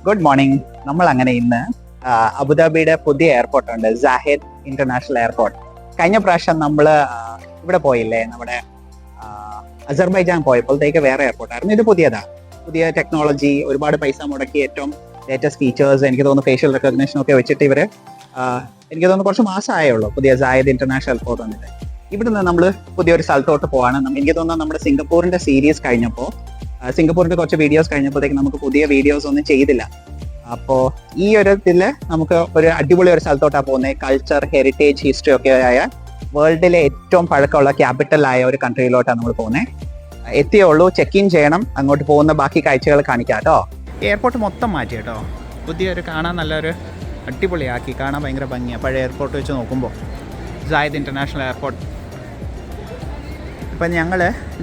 Good morning. നമ്മൾ അങ്ങനെ ഇന്ന് അബുദാബിയുടെ പുതിയ എയർപോർട്ട് ഉണ്ട്, സാഹിദ് ഇന്റർനാഷണൽ എയർപോർട്ട്. കഴിഞ്ഞ പ്രാവശ്യം നമ്മൾ ഇവിടെ പോയില്ലേ, നമ്മുടെ അസർബൈജാൻ പോയപ്പോഴത്തേക്ക് വേറെ എയർപോർട്ടായിരുന്നു. ഇത് പുതിയ ടെക്നോളജി, ഒരുപാട് പൈസ മുടക്കി ഏറ്റവും ലേറ്റസ്റ്റ് ഫീച്ചേഴ്സ്, എനിക്ക് തോന്നുന്നു ഫേഷ്യൽ റെക്കഗ്നേഷൻ ഒക്കെ വെച്ചിട്ട് ഇവര് എനിക്ക് തോന്നുന്നു കുറച്ച് മാസമായേ ഉള്ളൂ പുതിയ സാഹിദ് ഇന്റർനാഷണൽ എയർപോർട്ട് വന്നിട്ട്. ഇവിടുന്ന് നമ്മൾ പുതിയൊരു സ്ഥലത്തോട്ട് പോവാണ്. എനിക്ക് തോന്നുന്നു നമ്മുടെ സിംഗപ്പൂരിന്റെ സീരീസ് കഴിഞ്ഞപ്പോൾ, സിംഗപ്പൂരിന്റെ കുറച്ച് വീഡിയോസ് കഴിഞ്ഞപ്പോഴത്തേക്ക് നമുക്ക് പുതിയ വീഡിയോസ് ഒന്നും ചെയ്തില്ല. അപ്പോൾ ഈ ഒരു ഇതില് നമുക്ക് ഒരു അടിപൊളി ഒരു സ്ഥലത്തോട്ടാണ് പോകുന്നത്. കൾച്ചർ, ഹെറിറ്റേജ്, ഹിസ്റ്ററി ഒക്കെ ആയ വേൾഡിലെ ഏറ്റവും പഴക്കമുള്ള ക്യാപിറ്റലായ ഒരു കൺട്രിയിലോട്ടാണ് നമ്മൾ പോകുന്നത്. എത്തിയേ ഉള്ളൂ, ചെക്ക് ഇൻ ചെയ്യണം, അങ്ങോട്ട് പോകുന്ന ബാക്കി കാഴ്ചകൾ കാണിക്കാം കേട്ടോ. എയർപോർട്ട് മൊത്തം മാറ്റി കേട്ടോ, പുതിയൊരു കാണാൻ നല്ലൊരു അടിപൊളിയാക്കി, കാണാൻ ഭയങ്കര ഭംഗിയാണ് പഴയ എയർപോർട്ട് വെച്ച് നോക്കുമ്പോൾ. Sahid international airport. ഇപ്പം ഞങ്ങൾ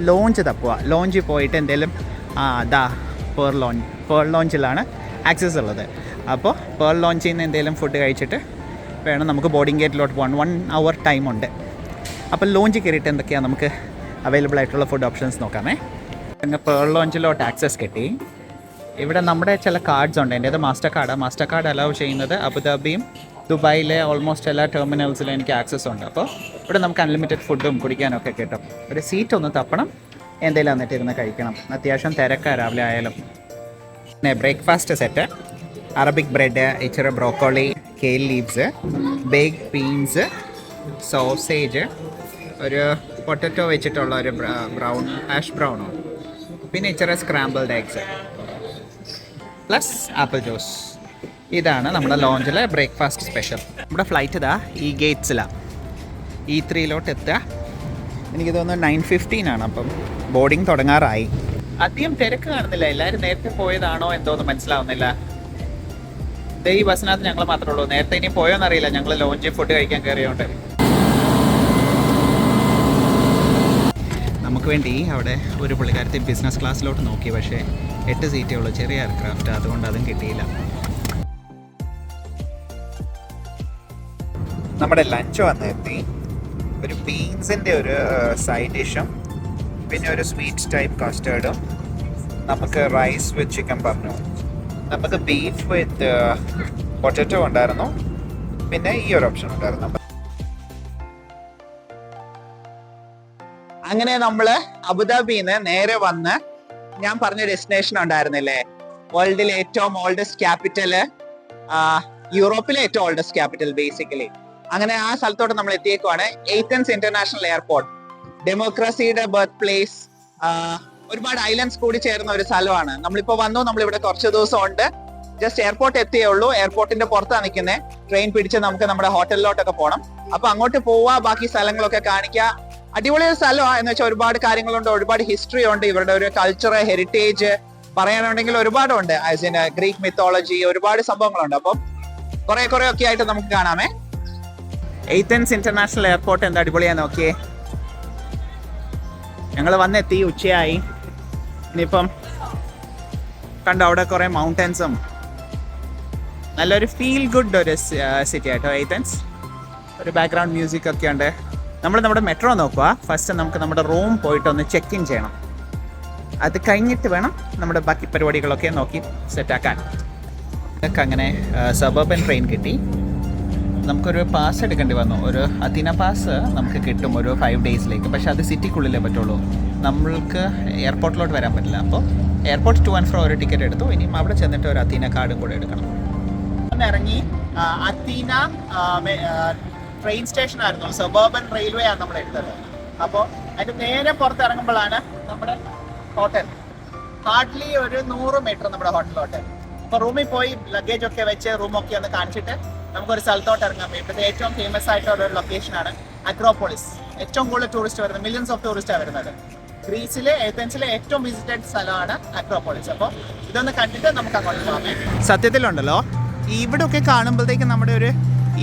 ലോഞ്ച് തപ്പുക, ലോഞ്ചിൽ പോയിട്ട് എന്തെങ്കിലും പേൾ ലോഞ്ചിലാണ് ആക്സസ് ഉള്ളത്. അപ്പോൾ പേൾ ലോഞ്ചിൽ നിന്ന് എന്തെങ്കിലും ഫുഡ് കഴിച്ചിട്ട് വേണം നമുക്ക് ബോർഡിംഗ് ഗേറ്റിലോട്ട് പോകാൻ. 1 hour ടൈമുണ്ട്. അപ്പോൾ ലോഞ്ചിൽ കയറിയിട്ട് എന്തൊക്കെയാണ് നമുക്ക് അവൈലബിൾ ആയിട്ടുള്ള ഫുഡ് ഓപ്ഷൻസ് നോക്കാമേ. അങ്ങ് പേൾ ലോഞ്ചിലോട്ട് ആക്സസ് കിട്ടി. ഇവിടെ നമ്മുടെ ചില കാർഡ്സ് ഉണ്ട്. എൻ്റെ അത് മാസ്റ്റർ കാർഡ് അലൗ ചെയ്യുന്നത് അബുദാബിയും ദുബായിലെ ഓൾമോസ്റ്റ് എല്ലാ ടെർമിനൽസിലും എനിക്ക് ആക്സസ് ഉണ്ട്. അപ്പോൾ ഇവിടെ നമുക്ക് അൺലിമിറ്റഡ് ഫുഡും കുടിക്കാനൊക്കെ കിട്ടും. ഒരു സീറ്റ് ഒന്ന് തപ്പണം, എന്തെങ്കിലും വന്നിട്ട് ഇരുന്ന് കഴിക്കണം. അത്യാവശ്യം തിരക്കാണ് രാവിലെ ആയാലും. പിന്നെ ബ്രേക്ക്ഫാസ്റ്റ് സെറ്റ്, അറബിക് ബ്രെഡ്, ഇച്ചിരി broccoli, kale leaves, baked beans, sausage, ഒരു പൊട്ടറ്റോ വെച്ചിട്ടുള്ള ഒരു ഹാഷ് ബ്രൗണോ, പിന്നെ ഇച്ചിരി scrambled eggs plus apple juice. ഇതാണ് നമ്മുടെ ലോഞ്ചിലെ ബ്രേക്ക്ഫാസ്റ്റ് സ്പെഷ്യൽ. നമ്മുടെ ഫ്ലൈറ്റ് ഇതാ ഈ ഗേറ്റ്സിലാണ്, E3 എത്തുക. എനിക്ക് തോന്നുന്നു 9:15 ആണ്. അപ്പം ബോർഡിങ് തുടങ്ങാറായി. അധികം തിരക്ക് കാണുന്നില്ല, എല്ലാവരും നേരത്തെ പോയതാണോ എന്തോന്ന് മനസ്സിലാവുന്നില്ല. ഈ ബസ്സിനകത്ത് ഞങ്ങൾ മാത്രമേ ഉള്ളൂ. നേരത്തെ ഇനി പോയോന്നറിയില്ല, ഞങ്ങൾ ലോഞ്ചിൽ ഫുഡ് കഴിക്കാൻ കയറിയോണ്ട്. നമുക്ക് വേണ്ടി അവിടെ ഒരു പുള്ളിക്കാരത്തെ ബിസിനസ് ക്ലാസ്സിലോട്ട് നോക്കി, പക്ഷേ 8 സീറ്റേ ഉള്ളൂ, ചെറിയ എയർക്രാഫ്റ്റ്, അതുകൊണ്ട് അതും കിട്ടിയില്ല. നമ്മുടെ ലഞ്ച് വന്നെത്തി. ഒരു ബീൻസിൻ്റെ ഒരു സൈഡ് ഡിഷും പിന്നെ ഒരു സ്വീറ്റ് ടൈപ്പ് കസ്റ്റേർഡും, നമുക്ക് റൈസ് വിത്ത് ചിക്കൻ പറഞ്ഞു, നമുക്ക് ബീഫ് വിത്ത് പൊട്ടറ്റോ ഉണ്ടായിരുന്നു, പിന്നെ ഈ ഒരു ഓപ്ഷൻ ഉണ്ടായിരുന്നു. അങ്ങനെ നമ്മൾ അബുദാബിന്ന് നേരെ വന്ന് ഞാൻ പറഞ്ഞ ഡെസ്റ്റിനേഷൻ ഉണ്ടായിരുന്നില്ലേ, വേൾഡിലെ ഏറ്റവും ഓൾഡസ്റ്റ് ക്യാപിറ്റല്, യൂറോപ്പിലെ ഏറ്റവും ഓൾഡസ്റ്റ് ക്യാപിറ്റൽ ബേസിക്കലി. അങ്ങനെ ആ സ്ഥലത്തോട്ട് നമ്മൾ എത്തിയേക്കുവാണ്. ഏതൻസ് ഇന്റർനാഷണൽ എയർപോർട്ട്, ഡെമോക്രസിയുടെ ബർത്ത് പ്ലേസ്, ഒരുപാട് ഐലൻഡ്സ് കൂടി ചേർന്ന ഒരു സ്ഥലമാണ്. നമ്മളിപ്പോ വന്നു, നമ്മളിവിടെ കുറച്ച് ദിവസം ഉണ്ട്. ജസ്റ്റ് എയർപോർട്ട് എത്തിയേ ഉള്ളൂ. എയർപോർട്ടിന്റെ പുറത്താണ് നിൽക്കുന്നത്. ട്രെയിൻ പിടിച്ച് നമുക്ക് നമ്മുടെ ഹോട്ടലിലോട്ടൊക്കെ പോകണം. അപ്പൊ അങ്ങോട്ട് പോവാ, ബാക്കി സ്ഥലങ്ങളൊക്കെ കാണിക്കുക. അടിപൊളി ഒരു സ്ഥലമാണ്. എന്ന് വെച്ചാൽ ഒരുപാട് കാര്യങ്ങളുണ്ട്, ഒരുപാട് ഹിസ്റ്ററി ഉണ്ട്. ഇവരുടെ ഒരു കൾച്ചർ, ഹെറിറ്റേജ് പറയാനുണ്ടെങ്കിൽ ഒരുപാടുണ്ട്. ഗ്രീക്ക് മിത്തോളജി, ഒരുപാട് സംഭവങ്ങളുണ്ട്. അപ്പം കുറെ ഒക്കെ ആയിട്ട് നമുക്ക് കാണാമേ. ഏതൻസ് ഇന്റർനാഷണൽ എയർപോർട്ട് എന്താ അടിപൊളിയാ നോക്കിയേ. ഞങ്ങൾ വന്നെത്തി, ഉച്ചയായി. ഇനിയിപ്പം കണ്ടോ അവിടെ കുറെ മൗണ്ടൻസും, നല്ലൊരു ഫീൽ ഗുഡ് ഒരു സിറ്റി ആയിട്ടോ ഏതൻസ്. ഒരു ബാക്ക്ഗ്രൗണ്ട് മ്യൂസിക് ഒക്കെ ഉണ്ട്. നമ്മുടെ മെട്രോ നോക്കുക. ഫസ്റ്റ് നമുക്ക് നമ്മുടെ റൂം പോയിട്ട് ഒന്ന് ചെക്ക് ഇൻ ചെയ്യണം. അത് കഴിഞ്ഞിട്ട് വേണം നമ്മുടെ ബാക്കി പരിപാടികളൊക്കെ നോക്കി സെറ്റാക്കാൻ. ഇതൊക്കെ അങ്ങനെ സബർബൻ ട്രെയിൻ കിട്ടി. നമുക്കൊരു പാസ് എടുക്കേണ്ടി വന്നു. ഒരു അഥീന പാസ് നമുക്ക് കിട്ടും ഒരു 5 ഡേയ്സിലേക്ക്. പക്ഷെ അത് സിറ്റിക്കുള്ളിലേ പറ്റുള്ളൂ, നമ്മൾക്ക് എയർപോർട്ടിലോട്ട് വരാൻ പറ്റില്ല. അപ്പോൾ എയർപോർട്ട് ടു ആൻഡ് ഫ്രോ ഒരു ടിക്കറ്റ് എടുത്തു. ഇനിയും അവിടെ ചെന്നിട്ട് ഒരു അഥീന കാർഡും കൂടെ എടുക്കണം. ഇറങ്ങി അഥീന ട്രെയിൻ സ്റ്റേഷൻ ആയിരുന്നു, സബർബൻ റെയിൽവേ ആണ് നമ്മൾ എടുത്തത്. അപ്പോൾ അതിന് നേരെ പുറത്തിറങ്ങുമ്പോഴാണ് നമ്മുടെ ഹോട്ടൽ. ഹാർഡ്ലി ഒരു 100 മീറ്റർ നമ്മുടെ ഹോട്ടലിലോട്ട്. അപ്പോൾ റൂമിൽ പോയി ലഗേജ് ഒക്കെ വെച്ച് റൂമൊക്കെ ഒന്ന് കാണിച്ചിട്ട് നമുക്കൊരു സ്ഥലത്തോട്ട് ഇറങ്ങാം. ഇപ്പോഴത്തെ ഏറ്റവും ഫേമസ് ആയിട്ടുള്ള ഒരു ലൊക്കേഷനാണ് അക്രോപോളിസ്. ഏറ്റവും കൂടുതൽ ടൂറിസ്റ്റ് വരുന്നത്, മില്യൺസ് ഓഫ് ടൂറിസ്റ്റാണ് വരുന്നത്. ഗ്രീസിലെ ഏതൻസിലെ ഏറ്റവും വിസിറ്റഡ് സ്ഥലമാണ് അക്രോപോളിസ്. അപ്പോൾ ഇതൊന്ന് കണ്ടിട്ട് നമുക്ക് അങ്ങോട്ട് പോകാമേ. സത്യത്തിലുണ്ടല്ലോ, ഇവിടെയൊക്കെ കാണുമ്പോഴത്തേക്കും നമ്മുടെ ഒരു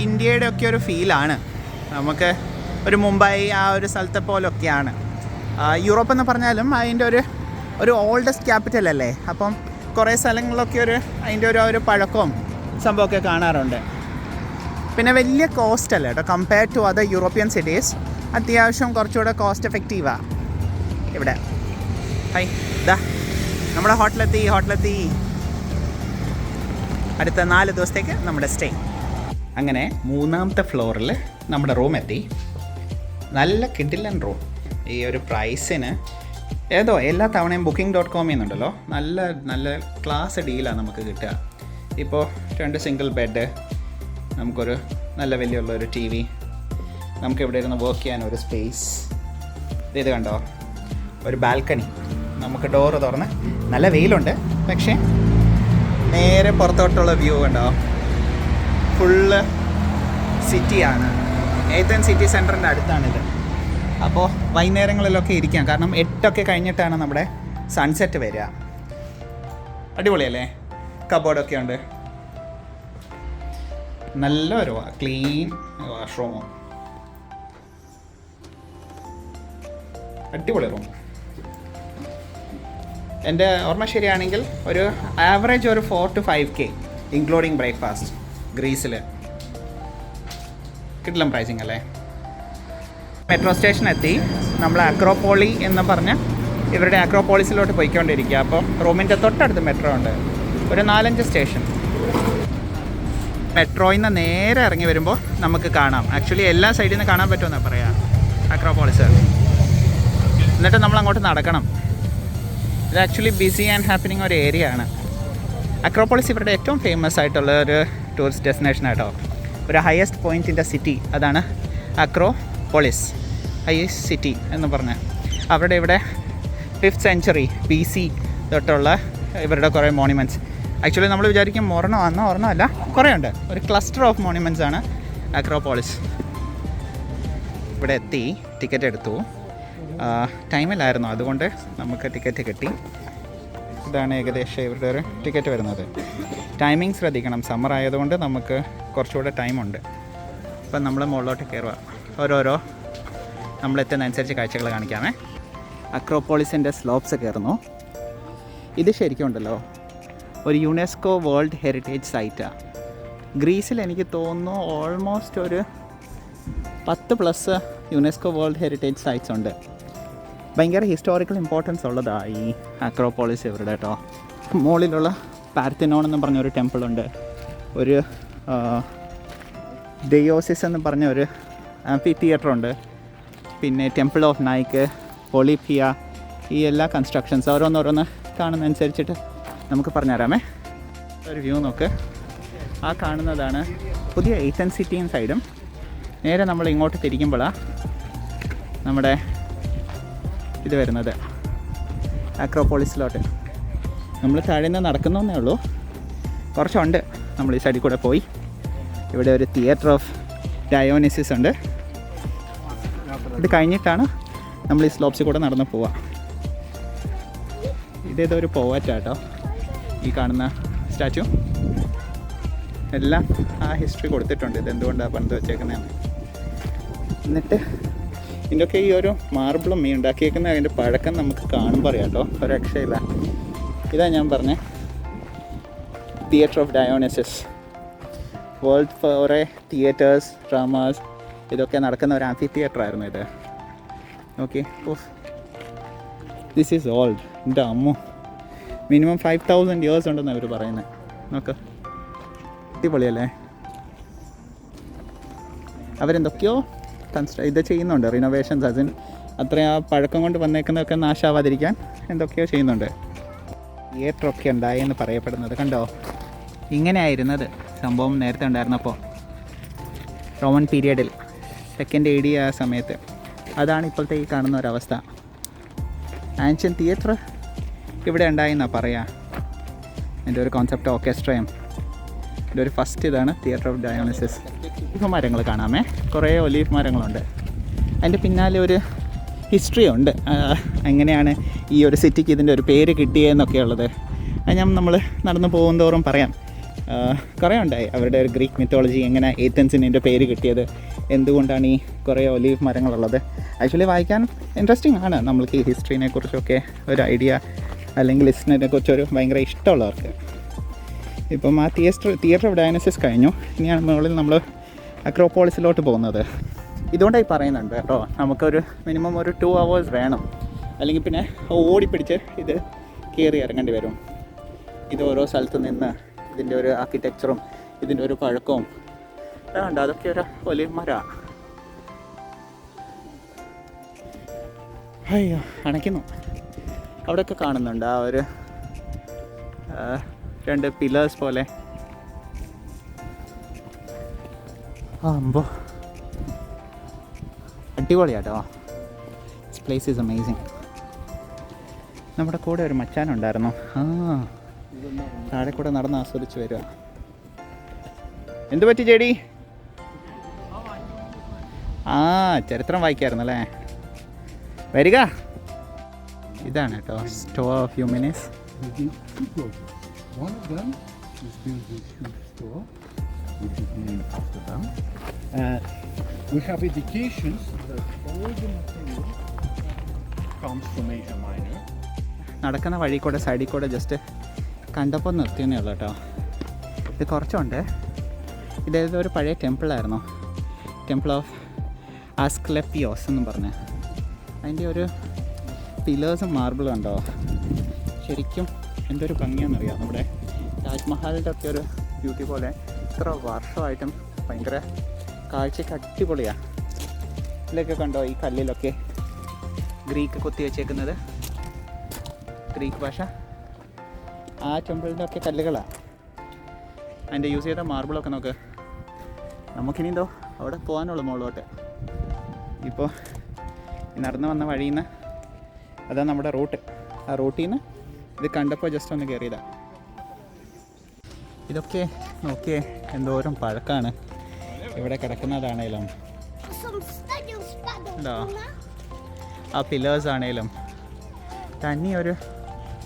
ഇന്ത്യയുടെ ഒക്കെ ഒരു ഫീലാണ്. നമുക്ക് ഒരു മുംബൈ ആ ഒരു സ്ഥലത്തെ പോലൊക്കെയാണ്. യൂറോപ്പ് എന്ന് പറഞ്ഞാലും അതിൻ്റെ ഒരു ഓൾഡസ്റ്റ് ക്യാപിറ്റൽ അല്ലേ. അപ്പം കുറേ സ്ഥലങ്ങളൊക്കെ അതിൻ്റെ ഒരു പഴക്കവും സംഭവമൊക്കെ കാണാറുണ്ട്. പിന്നെ വലിയ കോസ്റ്റ് അല്ല കേട്ടോ, compare to other European cities. അത്യാവശ്യം കുറച്ചുകൂടെ കോസ്റ്റ് എഫക്റ്റീവാണ് ഇവിടെ. ഹൈ ഇതാ നമ്മുടെ ഹോട്ടലെത്തി. അടുത്ത 4 ദിവസത്തേക്ക് നമ്മുടെ സ്റ്റേ. അങ്ങനെ 3ാമത്തെ ഫ്ലോറിൽ നമ്മുടെ റൂം എത്തി. നല്ല കിഡിലൻ റൂം. ഈ ഒരു പ്രൈസിന് ഏതോ എല്ലാ തവണയും booking.com എന്നുണ്ടല്ലോ, നല്ല നല്ല ക്ലാസ് ഡീലാണ് നമുക്ക് കിട്ടുക. ഇപ്പോൾ 2 സിംഗിൾ ബെഡ്, നമുക്കൊരു നല്ല വലിയുള്ളൊരു TV, നമുക്ക് ഇവിടെ ഇരുന്ന് വർക്ക് ചെയ്യാൻ ഒരു സ്പേസ്. ഇത് കണ്ടോ, ഒരു ബാൽക്കണി, നമുക്ക് ഡോറ് തുറന്ന് നല്ല വെയിലുണ്ട്, പക്ഷേ നേരെ പുറത്തോട്ടുള്ള വ്യൂ കണ്ടോ, ഫുള്ള് സിറ്റിയാണ്. ഏതൻ സിറ്റി സെൻറ്ററിൻ്റെ അടുത്താണിത്. അപ്പോൾ വൈകുന്നേരങ്ങളിലൊക്കെ ഇരിക്കാം, കാരണം 8 കഴിഞ്ഞിട്ടാണ് നമ്മുടെ സൺസെറ്റ് വരിക. അടിപൊളിയല്ലേ? കബോർഡൊക്കെ ഉണ്ട്, നല്ലൊരു ക്ലീൻ വാഷ്റൂമും, അടിപൊളി റൂം. എൻ്റെ ഓർമ്മ ശരിയാണെങ്കിൽ ഒരു ആവറേജ് ഒരു 4 to 5K ഇൻക്ലൂഡിങ് ബ്രേക്ക്ഫാസ്റ്റ്. ഗ്രീസിൽ കിട്ടില്ല പ്രൈസിങ് അല്ലേ. മെട്രോ സ്റ്റേഷൻ എത്തി. നമ്മൾ അക്രോപോളി എന്ന് പറഞ്ഞ് ഇവരുടെ അക്രോപോളിസിലോട്ട് പോയിക്കൊണ്ടിരിക്കുക. അപ്പോൾ റൂമിൻ്റെ തൊട്ടടുത്ത് മെട്രോ ഉണ്ട്, ഒരു 4-5 സ്റ്റേഷൻ. മെട്രോയിൽ നിന്ന് നേരെ ഇറങ്ങി വരുമ്പോൾ നമുക്ക് കാണാം, ആക്ച്വലി എല്ലാ സൈഡിൽ നിന്ന് കാണാൻ പറ്റുമെന്നാണ് പറയാം അക്രോപോളിസ്. എന്നിട്ട് നമ്മൾ അങ്ങോട്ട് നടക്കണം. ഇത് ആക്ച്വലി ബിസി ആൻഡ് ഹാപ്പനിങ് ഒരു ഏരിയ ആണ്. അക്രോപോളിസ് ഇവരുടെ ഏറ്റവും ഫേമസ് ആയിട്ടുള്ള ഒരു ടൂറിസ്റ്റ് ഡെസ്റ്റിനേഷൻ ആയിട്ടോ. ഒരു highest point in the city, അതാണ് അക്രോപോളിസ് ഹയസ്റ്റ് സിറ്റി എന്ന് പറഞ്ഞ്. അവരുടെ ഇവിടെ 5th century BC തൊട്ടുള്ള ഇവരുടെ കുറേ മോണിമെൻറ്റ്സ്. ആക്ച്വലി നമ്മൾ വിചാരിക്കും ഒരെണ്ണമല്ല, കുറേ ഉണ്ട്. ഒരു ക്ലസ്റ്റർ ഓഫ് മോണിമെൻറ്റ്സ് ആണ് അക്രോപോളിസ്. ഇവിടെ എത്തി, ടിക്കറ്റ് എടുത്തു. ടൈമിലായിരുന്നു, അതുകൊണ്ട് നമുക്ക് ടിക്കറ്റ് കിട്ടി. ഇതാണ് ഏകദേശം ഇവരുടെ ഒരു ടിക്കറ്റ് വരുന്നത്. ടൈമിംഗ് ശ്രദ്ധിക്കണം, സമ്മർ ആയതുകൊണ്ട് നമുക്ക് കുറച്ചുകൂടെ ടൈമുണ്ട്. അപ്പം നമ്മൾ മുകളിലോട്ട് കയറുക. ഓരോരോ നമ്മളെത്തുന്നതനുസരിച്ച് കാഴ്ചകൾ കാണിക്കാമേ. അക്രോപോളിസിൻ്റെ സ്ലോപ്സ് കയറുന്നു. ഇത് ശരിക്കും ഉണ്ടല്ലോ ഒരു യുനെസ്കോ വേൾഡ് ഹെറിറ്റേജ് സൈറ്റാണ്. ഗ്രീസിൽ എനിക്ക് തോന്നുന്നു ഓൾമോസ്റ്റ് ഒരു 10+ യുനെസ്കോ വേൾഡ് ഹെറിറ്റേജ് സൈറ്റ്സ് ഉണ്ട്. ഭയങ്കര ഹിസ്റ്റോറിക്കൽ ഇമ്പോർട്ടൻസ് ഉള്ളതാണ് ഈ അക്രോപോളിസ് ഇവരുടെ കേട്ടോ. മുകളിലുള്ള പാർത്തിനോൺ എന്ന് പറഞ്ഞൊരു ടെമ്പിളുണ്ട്, ഒരു ഡെയോസിസ് എന്ന് പറഞ്ഞ ഒരു ആംഫി തിയേറ്റർ ഉണ്ട്, പിന്നെ ടെമ്പിൾ ഓഫ് നൈക്ക്, ഒളിഫിയ, ഈ എല്ലാ കൺസ്ട്രക്ഷൻസ് ഓരോന്നോരോന്ന് കാണുന്നതനുസരിച്ചിട്ട് നമുക്ക് പറഞ്ഞുതരാമേ. ഒരു വ്യൂ നോക്ക്. ആ കാണുന്നതാണ് പുതിയ ഏതൻ സിറ്റിയും സൈഡും. നേരെ നമ്മൾ ഇങ്ങോട്ട് തിരിക്കുമ്പോഴാണ് നമ്മുടെ ഇത് വരുന്നത് അക്രോപോളിസിലോട്ട്. നമ്മൾ താഴെ നിന്ന് നടക്കുന്നേ ഉള്ളൂ, കുറച്ചുണ്ട്. നമ്മൾ ഈ സൈഡിൽ കൂടെ പോയി. ഇവിടെ ഒരു തിയേറ്റർ ഓഫ് ഡയോനിസിസ് ഉണ്ട്. ഇത് കഴിഞ്ഞിട്ടാണ് നമ്മൾ ഈ സ്ലോപ്സിൽ കൂടെ നടന്ന് പോവുക. ഇതേതൊരു പോവാറ്റാട്ടോ ഈ കാണുന്ന സ്റ്റാച്ചു. എല്ലാം ആ ഹിസ്റ്ററി കൊടുത്തിട്ടുണ്ട്, ഇതെന്തുകൊണ്ടാണ് പണിത് വെച്ചേക്കുന്നതാണ്. എന്നിട്ട് ഇതിൻ്റെയൊക്കെ ഈ ഒരു മാർബിളും ഈ ഉണ്ടാക്കിയേക്കുന്ന അതിൻ്റെ പഴക്കം നമുക്ക് കാണുമ്പോൾ അറിയാം കേട്ടോ, ഒരു രക്ഷയില്ല. ഇതാ ഞാൻ പറഞ്ഞ തിയേറ്റർ ഓഫ് ഡയോനിസിസ്. വേൾഡ് കുറേ തിയേറ്റേഴ്സ്, ഡ്രാമാസ് ഇതൊക്കെ നടക്കുന്ന ഒരു ആംഫി തിയേറ്റർ ആയിരുന്നു ഇത്. Okay, this is old. എൻ്റെ അമ്മോ, മിനിമം 5000 years ഉണ്ടെന്ന് അവർ പറയുന്നത്. നോക്ക്, അടിപൊളിയല്ലേ. അവരെന്തൊക്കെയോ ഇത് ചെയ്യുന്നുണ്ട്, റിനോവേഷൻസ്. അതിന് അത്രയും ആ പഴക്കം കൊണ്ട് വന്നേക്കുന്നതൊക്കെ നാശാവാതിരിക്കാൻ എന്തൊക്കെയോ ചെയ്യുന്നുണ്ട്. തിയേറ്ററൊക്കെ ഉണ്ടായെന്ന് പറയപ്പെടുന്നത് കണ്ടോ. ഇങ്ങനെ ആയിരുന്നത് സംഭവം നേരത്തെ ഉണ്ടായിരുന്നപ്പോൾ, റോമൻ പീരിയഡിൽ 2nd AD ആ സമയത്ത്. അതാണ് ഇപ്പോഴത്തെ ഈ കാണുന്ന ഒരവസ്ഥ. ആൻഷ്യൻ തിയേറ്റർ ഇവിടെ ഉണ്ടായെന്നാണ് പറയുക. എൻ്റെ ഒരു കോൺസെപ്റ്റ് ഓർക്കസ്ട്രയും. എൻ്റെ ഒരു ഫസ്റ്റ് ഇതാണ് തിയേറ്റർ ഓഫ് ഡയോണിസിസ്. ഒലീവ് മരങ്ങൾ കാണാമേ, കുറേ ഒലീവ് മരങ്ങളുണ്ട്. അതിൻ്റെ പിന്നാലെ ഒരു ഹിസ്റ്ററി ഉണ്ട്, എങ്ങനെയാണ് ഈ ഒരു സിറ്റിക്ക് ഇതിൻ്റെ ഒരു പേര് കിട്ടിയതെന്നൊക്കെ ഉള്ളത്. അത് നമ്മൾ നടന്നു പോകുന്തോറും പറയാം. കുറേ ഉണ്ടായി അവരുടെ ഒരു ഗ്രീക്ക് മിത്തോളജി, എങ്ങനെ ഏത്തൻസിന് ഇതിൻ്റെ പേര് കിട്ടിയത്, എന്തുകൊണ്ടാണ് ഈ കുറേ ഒലീവ് മരങ്ങളുള്ളത്. ആക്ച്വലി വായിക്കാൻ ഇൻട്രസ്റ്റിംഗ് ആണ് നമ്മൾക്ക് ഈ ഹിസ്റ്ററിനെ കുറിച്ചൊക്കെ ഒരു ഐഡിയ, അല്ലെങ്കിൽ ഹിസ്റ്ററിനെ കുറിച്ചൊരു ഭയങ്കര ഇഷ്ടമുള്ളവർക്ക്. ഇപ്പം ആ തിയേറ്റർ ഓഫ് ഡയോനിസിസ് കഴിഞ്ഞു. ഇനിയാണ് മുകളിൽ നമ്മൾ അക്രോപോളിസിലോട്ട് പോകുന്നത്. ഇതുകൊണ്ടായി പറയുന്നുണ്ട് കേട്ടോ, നമുക്കൊരു മിനിമം ഒരു 2 hours വേണം, അല്ലെങ്കിൽ പിന്നെ ഓടിപ്പിടിച്ച് ഇത് കയറി ഇറങ്ങേണ്ടി വരും. ഇത് ഓരോ സ്ഥലത്ത് നിന്ന് ഇതിൻ്റെ ഒരു ആർക്കിടെക്ചറും ഇതിൻ്റെ ഒരു പഴക്കവും അതുകൊണ്ട് അതൊക്കെ ഒരു വലിയ മരമാണ്. അയ്യോ അണയ്ക്കുന്നു. അവിടെയൊക്കെ കാണുന്നുണ്ട് ആ ഒരു 2 പില്ലേഴ്സ് പോലെ. അമ്പോ അടിപൊളിയാട്ടോ. This place is amazing. നമ്മുടെ കൂടെ ഒരു മച്ചാനുണ്ടായിരുന്നു. താഴെ കൂടെ നടന്ന് ആസ്വദിച്ച് വരിക. എന്ത് പറ്റി ചേടി? ചരിത്രം വായിക്കായിരുന്നു അല്ലേ? വരിക. ഇതാണ് കേട്ടോ സ്റ്റോ of ഹ്യൂമനിസ്. We have indications that all the material comes from Asia Minor. നടക്കുന്ന വഴി കൂടെ സൈഡിൽ കൂടെ ജസ്റ്റ് കണ്ടപ്പോൾ നിർത്തിയെന്നേ ഉള്ളൂ കേട്ടോ. ഇത് കുറച്ചുണ്ട്. ഇതേതൊരു പഴയ ടെമ്പിളായിരുന്നു, ടെമ്പിൾ ഓഫ് ആസ്ക്ലെപ്പിയോസ് എന്നും പറഞ്ഞ്. അതിൻ്റെ ഒരു പില്ലേഴ്സും മാർബിളും ഉണ്ടോ, ശരിക്കും എന്തൊരു ഭംഗിയാണെന്നറിയാം. നമ്മുടെ താജ്മഹലിൻ്റെ ഒക്കെ ഒരു ബ്യൂട്ടി പോലെ ഇത്ര വർഷമായിട്ടും ഭയങ്കര കാഴ്ചയ്ക്ക് അടിപൊളിയാണ്. ഇതിലൊക്കെ കണ്ടോ ഈ കല്ലിലൊക്കെ ഗ്രീക്ക് കൊത്തി വെച്ചേക്കുന്നത്, ഗ്രീക്ക് ഭാഷ. ആ ടെമ്പിളിൻ്റെ ഒക്കെ കല്ലുകളാണ്. അതിൻ്റെ യൂസ് ചെയ്ത മാർബിളൊക്കെ നോക്ക്. നമുക്കിനി എന്തോ അവിടെ പോകാനുള്ള മുകളിലോട്ട്. ഇപ്പോൾ നടന്നു വന്ന വഴിയിൽ നിന്ന് അതാണ് നമ്മുടെ റൂട്ട്. ആ റൂട്ടിൽ നിന്ന് ഇത് കണ്ടപ്പോൾ ജസ്റ്റ് ഒന്ന് കയറിയതാണ്. ഇതൊക്കെ നോക്കിയേ എന്തോരം പഴക്കമാണ് ഇവിടെ കിടക്കുന്നതാണേലും. ഉണ്ടോ ആ പില്ലേഴ്സ് ആണേലും തനി ഒരു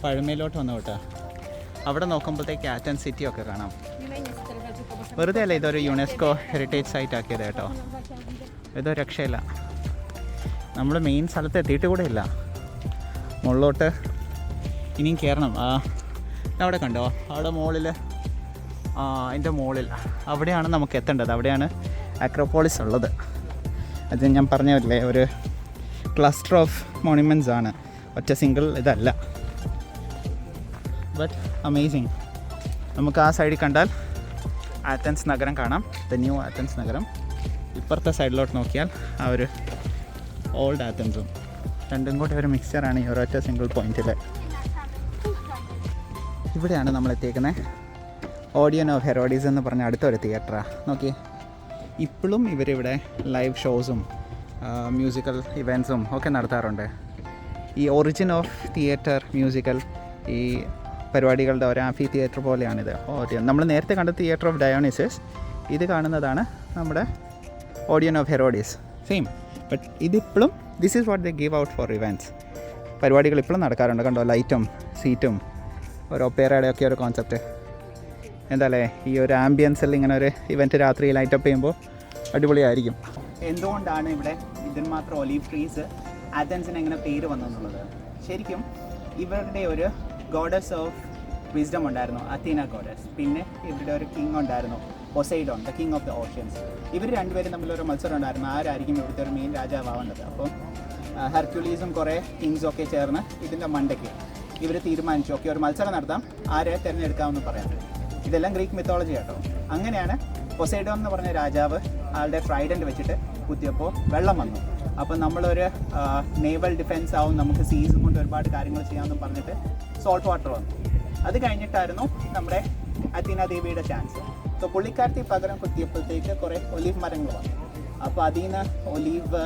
പഴമയിലോട്ട് വന്നു കേട്ടോ. അവിടെ നോക്കുമ്പോഴത്തേക്ക് ആറ്റൻ സിറ്റി ഒക്കെ കാണാം. വെറുതെ അല്ല ഇതൊരു യുനെസ്കോ ഹെറിറ്റേജ് സൈറ്റ് ആക്കിയത് കേട്ടോ. ഇതോ രക്ഷയില്ല. നമ്മൾ മെയിൻ സ്ഥലത്ത് എത്തിയിട്ട് കൂടെ ഇല്ല. മുകളിലോട്ട് ഇനിയും കയറണം. അവിടെ കണ്ടോ അവിടെ മുകളിൽ, അതിൻ്റെ മുകളിൽ അവിടെയാണ് നമുക്ക് എത്തേണ്ടത്. അവിടെയാണ് അക്രോപോളിസ് ഉള്ളത്. അത് ഞാൻ പറഞ്ഞല്ലേ ഒരു ക്ലസ്റ്റർ ഓഫ് മോണ്യുമെൻറ്റ്സ് ആണ്, ഒറ്റ സിംഗിൾ ഇതല്ല. But amazing. നമുക്ക് ആ സൈഡിൽ കണ്ടാൽ ആത്തൻസ് നഗരം കാണാം, ദ ന്യൂ ആത്തൻസ് നഗരം. ഇപ്പുറത്തെ സൈഡിലോട്ട് നോക്കിയാൽ ആ ഒരു ഓൾഡ് ആത്തൻസും. രണ്ടും കൂടെ ഒരു മിക്സ്ചറാണ് ഈ ഒരൊറ്റ സിംഗിൾ പോയിന്റിൽ. ഇവിടെയാണ് നമ്മൾ എത്തിയേക്കുന്നത്. ഓഡിയൻ ഓഫ് ഹെറോഡീസ് എന്ന് പറഞ്ഞ അടുത്തൊരു തിയേറ്ററാണ്. നോക്കി, ഇപ്പോഴും ഇവരിവിടെ ലൈവ് ഷോസും മ്യൂസിക്കൽ ഇവൻറ്റ്സും ഒക്കെ നടത്താറുണ്ട്. ഈ ഒറിജിൻ ഓഫ് തിയേറ്റർ മ്യൂസിക്കൽ ഈ പരിപാടികളുടെ ഒരു ആംഫി തിയേറ്റർ പോലെയാണിത്. നമ്മൾ നേരത്തെ കണ്ട തിയേറ്റർ ഓഫ് ഡയോണിസസ്, ഇത് കാണുന്നതാണ് നമ്മുടെ Odeon of Herodes. Same. But ഇതിപ്പോഴും this is what they give out for events. പരിപാടികൾ ഇപ്പോഴും നടക്കാറുണ്ട്. കണ്ടോ, ലൈറ്റും സീറ്റും ഒരു ഒപ്പേറയുടെ ഒക്കെ ഒരു കോൺസെപ്റ്റ്. എന്താല്ലേ ഈ ഒരു ആംബിയൻസിൽ ഇങ്ങനെ ഒരു ഇവൻറ്റ് രാത്രി ലൈറ്റപ്പ് ചെയ്യുമ്പോൾ അടിപൊളിയായിരിക്കും. എന്തുകൊണ്ടാണ് ഇവിടെ ഇതിന് മാത്രം ഒലീവ് ട്രീസ് ആഥൻസിന് എങ്ങനെ പേര് വന്നെന്നുള്ളത്, ശരിക്കും ഇവരുടെ ഒരു ഗോഡസ് ഓഫ് വിസ്ഡം ഉണ്ടായിരുന്നു, അത്തീന ഗോഡസ്. പിന്നെ ഇവരുടെ ഒരു കിങ് ഉണ്ടായിരുന്നു, Poseidon, the king of the oceans. ഇവർ രണ്ടുപേരും തമ്മിലൊരു മത്സരം ഉണ്ടായിരുന്നു, ആരായിരിക്കും ഇവിടുത്തെ ഒരു മെയിൻ രാജാവാവേണ്ടത്. അപ്പം ഹെർക്യുലീസും കുറേ കിങ്സും ഒക്കെ ചേർന്ന് ഇതിൻ്റെ മണ്ടയ്ക്ക് ഇവർ തീരുമാനിച്ചു, ഓക്കെ ഒരു മത്സരം നടത്താം, ആരെ തിരഞ്ഞെടുക്കാമെന്ന് പറയാം. ഇതെല്ലാം ഗ്രീക്ക് മിത്തോളജി കേട്ടോ. അങ്ങനെയാണ് പൊസൈഡോൺ എന്ന് പറഞ്ഞ രാജാവ് ആളുടെ ട്രൈഡൻറ്റ് വെച്ചിട്ട് കുത്തിയപ്പോൾ വെള്ളം വന്നു. അപ്പം നമ്മളൊരു നേവൽ ഡിഫെൻസ് ആവും, നമുക്ക് സീസ് കൊണ്ട് ഒരുപാട് കാര്യങ്ങൾ ചെയ്യാമെന്ന് പറഞ്ഞിട്ട് സോൾട്ട് വാട്ടർ വന്നു. അത് കഴിഞ്ഞിട്ടായിരുന്നു നമ്മുടെ അത്തീന ദേവിയുടെ ചാൻസ്. സോ പുള്ളിക്കാരത്തി പകരം കുത്തിയപ്പോഴത്തേക്ക് കുറേ ഒലീവ് മരങ്ങൾ വന്നു. അപ്പോൾ അതിൽ നിന്ന് ഒലീവ്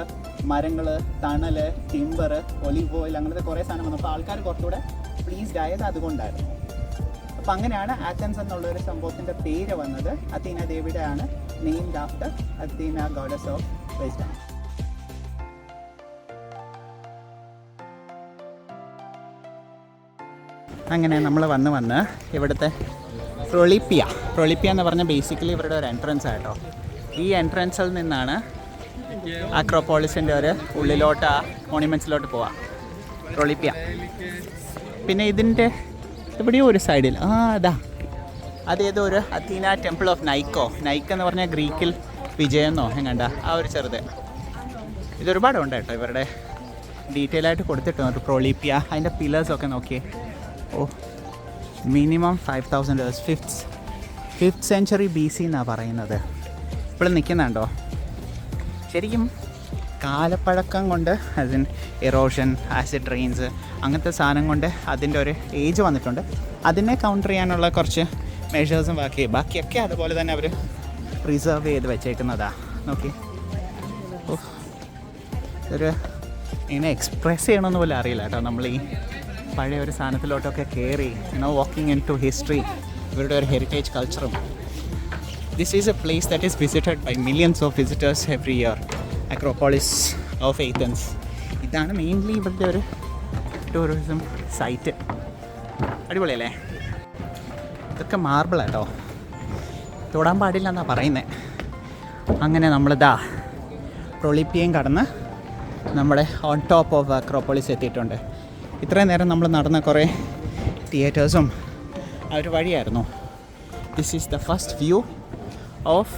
മരങ്ങൾ, തണൽ, ടിമ്പർ, ഒലീവ് ഓയിൽ, അങ്ങനത്തെ കുറേ സാധനം വന്നു. അപ്പോൾ ആൾക്കാർ കുറച്ചുകൂടെ പ്ലീസ്ഡ് ആയത് അതുകൊണ്ടായിരുന്നു. അപ്പോൾ അങ്ങനെയാണ് ആഥൻസ് എന്നുള്ളൊരു സംഭവത്തിൻ്റെ പേര് വന്നത്. അത്തീന ദേവിയുടെ ആണ്, named after Athena goddess of wisdom. അങ്ങനെ നമ്മൾ വന്ന് ഇവിടുത്തെ പ്രൊളിപ്പിയ എന്ന് പറഞ്ഞാൽ ബേസിക്കലി ഇവരുടെ ഒരു എൻട്രൻസ് ആയിട്ടോ. ഈ എൻട്രൻസിൽ നിന്നാണ് അക്രോപോളിസിൻ്റെ ഒരു ഉള്ളിലോട്ട് ആ മോണ്യുമെൻറ്റ്സിലോട്ട് പോവാം, പ്രൊളിപ്പിയ. പിന്നെ ഇതിൻ്റെ എവിടെയോ ഒരു സൈഡിൽ അതേതോ ഒരു അത്തീന ടെമ്പിൾ ഓഫ് നൈക്ക് എന്ന് പറഞ്ഞാൽ ഗ്രീക്കിൽ വിജയെന്നോ എങ്ങണ്ട ആ ഒരു ചെറുത്. ഇതൊരുപാടുണ്ട് കേട്ടോ, ഇവരുടെ ഡീറ്റെയിൽ ആയിട്ട് കൊടുത്തിട്ടുണ്ട്. പ്രൊളിപ്പിയ അതിൻ്റെ പില്ലേഴ്സൊക്കെ നോക്കിയേ. Minimum 5000 years, 5th century BC എന്നാണ് പറയുന്നത്. ഇപ്പോഴും നിൽക്കുന്നുണ്ടോ? ശരിക്കും കാലപ്പഴക്കം കൊണ്ട് അതിന് എറോഷൻ, ആസിഡ് റെയിൻസ് അങ്ങനത്തെ സാധനം കൊണ്ട് അതിൻ്റെ ഒരു ഏജ് വന്നിട്ടുണ്ട്. അതിനെ കൗണ്ടർ ചെയ്യാനുള്ള കുറച്ച് മെഷേഴ്സും ബാക്കിയൊക്കെ അതുപോലെ തന്നെ അവർ പ്രിസർവ് ചെയ്ത് വെച്ചേക്കുന്നതാണ്. നോക്കി, ഒരു ഇങ്ങനെ എക്സ്പ്രസ് ചെയ്യണമെന്ന് പോലും അറിയില്ല കേട്ടോ. നമ്മൾ ഈ പഴയ ഒരു സാധനത്തിലോട്ടൊക്കെ കയറി വാക്കിംഗ് ഇൻ ടു ഹിസ്റ്ററി, ഇവരുടെ ഒരു ഹെറിറ്റേജ് കൾച്ചറും. This is a place that is visited by millions of visitors every year, Acropolis of Athens. ഇതാണ് മെയിൻലി ഇവിടുത്തെ ഒരു ടൂറിസം സൈറ്റ്. അടിപൊളിയല്ലേ? ഇതൊക്കെ മാർബിൾ കേട്ടോ, തൊടാൻ പാടില്ല എന്നാണ് പറയുന്നത്. അങ്ങനെ നമ്മളിതാ പ്രൊളിപ്പിയം കടന്ന് നമ്മുടെ ഓൺ ടോപ്പ് ഓഫ് അക്രോപോളിസ് എത്തിയിട്ടുണ്ട്. ഇത്രയും നേരം നമ്മൾ നടന്ന കുറേ തിയേറ്റേഴ്സും ആ ഒരു വഴിയായിരുന്നു. This is the first view of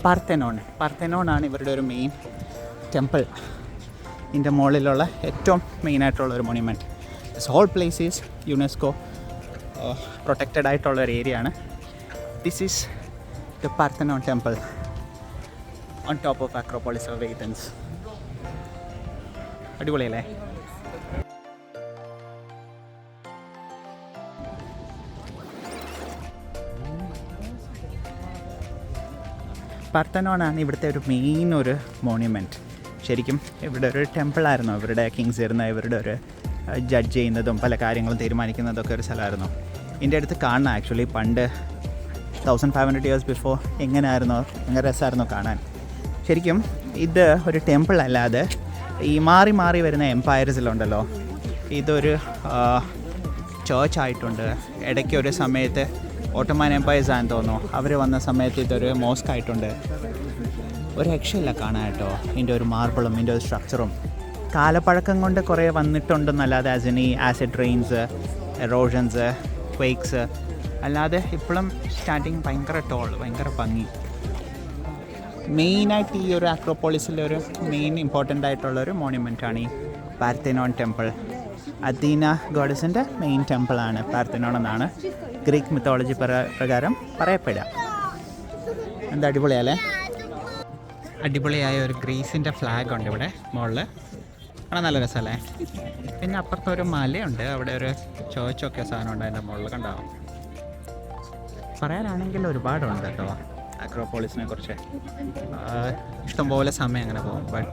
Parthenon. Parthenon ഇവരുടെ ഒരു മെയിൻ ടെമ്പിൾ. ഇതിൻ്റെ മുകളിലുള്ള ഏറ്റവും മെയിനായിട്ടുള്ള ഒരു monument. This whole place is UNESCO protected ആയിട്ടുള്ള ഒരു ഏരിയ ആണ്. This is the Parthenon temple on top of Acropolis of Athens. അടിപൊളിയല്ലേ? പാർത്തനോണാണ് ഇവിടുത്തെ ഒരു മെയിൻ ഒരു മോണ്യുമെൻറ്റ്. ശരിക്കും ഇവിടെ ഒരു ടെമ്പിളായിരുന്നു. ഇവരുടെ കിങ്സ് ഇരുന്ന് ഇവരുടെ ഒരു ജഡ്ജ് ചെയ്യുന്നതും പല കാര്യങ്ങളും തീരുമാനിക്കുന്നതൊക്കെ ഒരു സ്ഥലമായിരുന്നു. ഇതിൻ്റെ അടുത്ത് കാണണം ആക്ച്വലി പണ്ട് 1500 years ബിഫോർ എങ്ങനെയായിരുന്നോ, എങ്ങനെ രസമായിരുന്നോ കാണാൻ. ശരിക്കും ഇത് ഒരു ടെമ്പിൾ അല്ലാതെ ഈ മാറി മാറി വരുന്ന എംപയർസിലുണ്ടല്ലോ, ഇതൊരു ചേർച്ച് ആയിട്ടുണ്ട്. ഇടയ്ക്ക് ഒരു സമയത്ത് ഓട്ടോമാൻ എംപയേഴ്സ് ആണെന്ന് തോന്നുന്നു, അവർ വന്ന സമയത്ത് ഇതൊരു മോസ്ക് ആയിട്ടുണ്ട്. ഒരു രക്ഷയില്ല കാണാൻ കേട്ടോ. ഇതിൻ്റെ ഒരു മാർബിളും ഇതിൻ്റെ ഒരു സ്ട്രക്ചറും കാലപ്പഴക്കം കൊണ്ട് കുറേ വന്നിട്ടുണ്ടെന്നല്ലാതെ ആസിന് ഈ ആസിഡ് റെയിൻസ്, എറോഷൻസ്, ക്വേക്സ് അല്ലാതെ ഇപ്പോഴും സ്റ്റാർട്ടിങ് ഭയങ്കര ഭയങ്കര ഭംഗി. മെയിനായിട്ട് ഈ ഒരു അക്രോപോളിസിലെ ഒരു മെയിൻ ഇമ്പോർട്ടൻ്റ് ആയിട്ടുള്ളൊരു മോണ്യുമെൻ്റാണ് ഈ പാർത്തനോൺ ടെമ്പിൾ. അഥീന ഗോഡസിൻ്റെ മെയിൻ ടെമ്പിളാണ് പാർത്തനോൺ എന്നാണ് ഗ്രീക്ക് മിത്തോളജി പ്രകാരം പറയപ്പെടുക. എന്താ അടിപൊളിയല്ലേ? അടിപൊളിയായ ഒരു ഗ്രീസിൻ്റെ ഫ്ലാഗ് ഉണ്ട് ഇവിടെ മുകളിൽ. കാണാൻ നല്ല രസമല്ലേ? പിന്നെ അപ്പുറത്തൊരു മലയുണ്ട്, അവിടെ ഒരു ചോച്ചൊക്കെ സാധനമുണ്ട് അതിൻ്റെ മുകളിൽ, കണ്ടാവും. പറയാനാണെങ്കിൽ ഒരുപാടുണ്ട് കേട്ടോ അക്രോപോളിസിനെ കുറിച്ച്. ഇഷ്ടംപോലെ സമയം അങ്ങനെ പോകും. But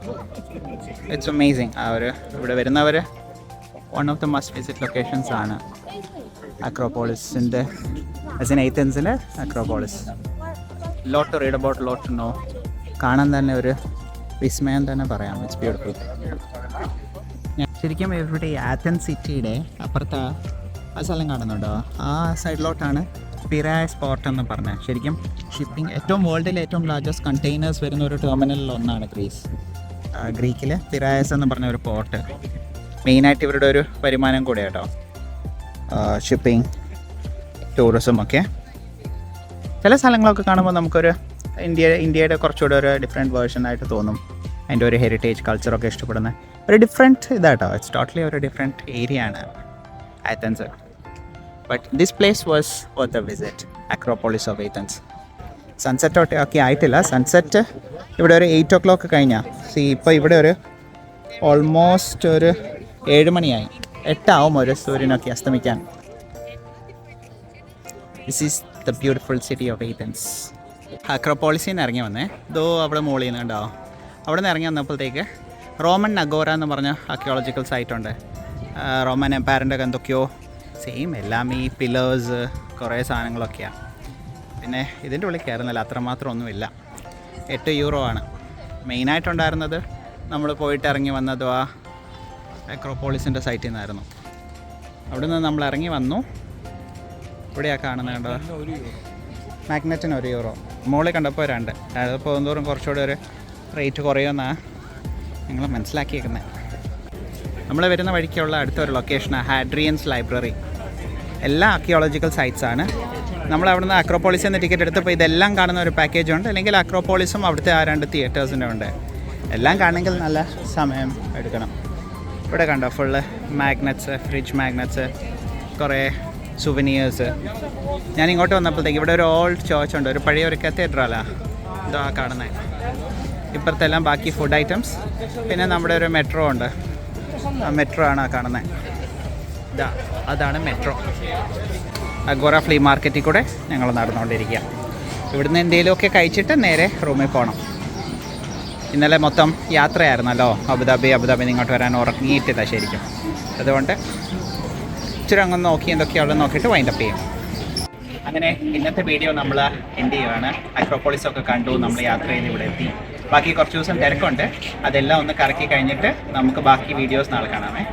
it's amazing. ഇവിടെ വരുന്നവർ one of the must visit locations ആണ് അക്രോപോളിസിൻ്റെ, ഏതൻസിലെ Acropolis. Lot to read about, lot to know. കാണാൻ തന്നെ ഒരു വിസ്മയം തന്നെ പറയാം. It's beautiful. ശരിക്കും ഇവിടെ ഈ ആഥൻസ് സിറ്റിയുടെ അപ്പുറത്ത് ആ സ്ഥലം കാണുന്നുണ്ടോ? ആ സൈഡിലോട്ടാണ് പിരായസ് പോർട്ട് എന്ന് പറഞ്ഞത്. ശരിക്കും ഷിപ്പിംഗ് വേൾഡിലെ ഏറ്റവും ലാർജസ്റ്റ് കണ്ടെയ്നേഴ്സ് വരുന്ന ഒരു ടെർമിനലിൽ ഒന്നാണ് ഗ്രീക്കിൽ പിരായസ് എന്ന് പറഞ്ഞ ഒരു പോർട്ട്. മെയിനായിട്ട് ഇവരുടെ ഒരു വരുമാനം കൂടെ കേട്ടോ, ഷിപ്പിംഗ്, ടൂറിസം ഒക്കെ. ചില സ്ഥലങ്ങളൊക്കെ കാണുമ്പോൾ നമുക്കൊരു ഇന്ത്യയുടെ കുറച്ചുകൂടെ ഒരു ഡിഫറെൻറ്റ് വേർഷനായിട്ട് തോന്നും. അതിൻ്റെ ഒരു ഹെറിറ്റേജ് കൾച്ചറൊക്കെ ഇഷ്ടപ്പെടുന്ന ഒരു ഡിഫറെൻറ്റ് ഇതാട്ടോ. ഇറ്റ്സ് ടോട്ടലി ഒരു ഡിഫറെൻറ്റ് ഏരിയ ആണ് Athens. But this place was worth A visit, acropolis of Athens. Sunset ഒക്കെ ആയിട്ടില്ല. സൺസെറ്റ് ഇവിടെ ഒരു 8 o'clock കഴിഞ്ഞാൽ. ഇപ്പോൾ ഇവിടെ ഒരു ഓൾമോസ്റ്റ് ഒരു 7 മണിയായി. 8 ആവും ഒരു സൂര്യനൊക്കെ അസ്തമിക്കാൻ. This is the beautiful city of Athens. അക്രോപോളിസിൽ നിന്ന് ഇറങ്ങി വന്നേ, ഇതോ അവിടെ മുകളിൽ നിന്ന് ഉണ്ടാവും. അവിടെ നിന്ന് ഇറങ്ങി വന്നപ്പോഴത്തേക്ക് റോമൻ നഗോറ എന്ന് പറഞ്ഞ ആർക്കിയോളജിക്കൽ സൈറ്റുണ്ട്. റോമൻ എംപയറിൻ്റെ എന്തൊക്കെയോ സെയിം, എല്ലാം ഈ പില്ലേഴ്സ് കുറേ സാധനങ്ങളൊക്കെയാണ്. പിന്നെ ഇതിൻ്റെ ഉള്ളിൽ കയറുന്നില്ല, അത്രമാത്രം ഒന്നുമില്ല. 8 euro ആണ് മെയിനായിട്ടുണ്ടായിരുന്നത്. നമ്മൾ പോയിട്ട് ഇറങ്ങി വന്നതും ആ അക്രോപോളിസിൻ്റെ സൈറ്റിൽ നിന്നായിരുന്നു. അവിടെ നിന്ന് നമ്മൾ ഇറങ്ങി വന്നു. ഇവിടെയാണ് കാണുന്നത് കണ്ടോ, മാഗ്നറ്റിന് 1 euro. മുകളിൽ കണ്ടപ്പോൾ 2. അത് പോകുന്നതോറും കുറച്ചുകൂടെ ഒരു റേറ്റ് കുറയുമെന്നാണ് ഞങ്ങൾ മനസ്സിലാക്കിയേക്കുന്നത്. നമ്മൾ വരുന്ന വഴിക്കുള്ള അടുത്തൊരു ലൊക്കേഷനാണ് ഹാഡ്രിയൻസ് ലൈബ്രറി. എല്ലാ ആർക്കിയോളജിക്കൽ സൈറ്റ്സാണ്. നമ്മൾ അവിടുന്ന് അക്രോപോളിസിൽ നിന്ന് ടിക്കറ്റ് എടുത്തപ്പോൾ ഇതെല്ലാം കാണുന്ന ഒരു പാക്കേജ് ഉണ്ട്. അല്ലെങ്കിൽ അക്രോപോളിസും അവിടുത്തെ ആ 2 തിയേറ്റേഴ്സിൻ്റെ ഉണ്ട്. എല്ലാം കാണണമെങ്കിൽ നല്ല സമയം എടുക്കണം. ഇവിടെ കണ്ടോ ഫുള്ള് മാഗ്നറ്റ്സ്, ഫ്രിഡ്ജ് മാഗ്നറ്റ്സ്, കുറേ സുവനിയേഴ്സ്. ഞാൻ ഇങ്ങോട്ട് വന്നപ്പോഴത്തേക്ക് ഇവിടെ ഒരു ഓൾഡ് ചേർച്ച് ഉണ്ട്, ഒരു പഴയ ഒരു കത്തീഡ്രലാണ് ഇതാ കാണുന്നത്. ഇപ്പുറത്തെല്ലാം ബാക്കി ഫുഡ് ഐറ്റംസ്. പിന്നെ നമ്മുടെ ഒരു മെട്രോ ഉണ്ട്, ആ മെട്രോ ആണ് ആ കാണുന്നത്. ഇതാ അതാണ് മെട്രോ. അഗോറ ഫ്ലീ മാർക്കറ്റിൽ കൂടെ ഞങ്ങൾ നടന്നുകൊണ്ടിരിക്കുക. ഇവിടുന്ന് എന്തെങ്കിലുമൊക്കെ കഴിച്ചിട്ട് നേരെ റൂമിൽ പോകണം. ഇന്നലെ മൊത്തം യാത്രയായിരുന്നല്ലോ, അബുദാബി ഇങ്ങോട്ട് വരാൻ ഉറങ്ങിയിട്ടില്ല ശരിക്കും. അതുകൊണ്ട് ഇച്ചിരി അങ്ങ് നോക്കി എന്തൊക്കെയാണെന്ന് നോക്കിയിട്ട് വൈൻഡപ്പ് ചെയ്യും. അങ്ങനെ ഇന്നത്തെ വീഡിയോ നമ്മൾ എൻഡ് ചെയ്യുകയാണ്. അക്രോപോളിസൊക്കെ കണ്ടു, നമ്മൾ യാത്ര ചെയ്ത് ഇവിടെ എത്തി. ബാക്കി കുറച്ച് ദിവസം തിരക്കുണ്ട്, അതെല്ലാം ഒന്ന് കറക്കി കഴിഞ്ഞിട്ട് നമുക്ക് ബാക്കി വീഡിയോസ് നാളെ കാണാമേ.